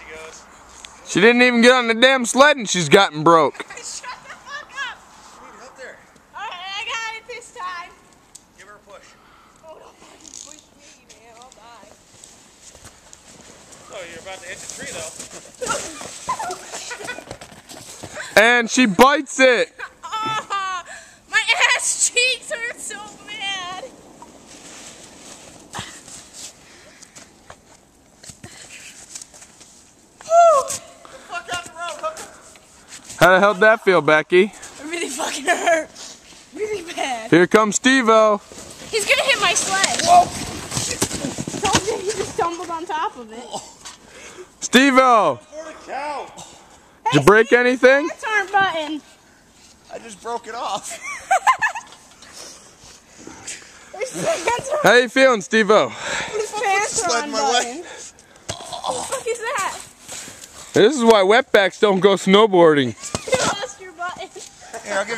she goes. She didn't even get on the damn sled and she's gotten broke. Shut the fuck up! Sweet, up there. Alright, I got it this time. Give her a push. Oh, don't fucking push me, man. I'll die. Oh, you're about to hit the tree, though. And she bites it. Oh, my ass cheeks hurt so bad. How the hell did that feel, Becky? It really fucking hurt. Really bad. Here comes Steve-O. He's gonna hit my sled. Whoa! Told you, he just stumbled on top of it. Steve-O, For the cow. did you break anything? That's our button. I just broke it off. How you feeling, Steve-O? His pants are Sled on my button. way. What the fuck is that? This is why wetbacks don't go snowboarding. You lost your button. Here, I'll give you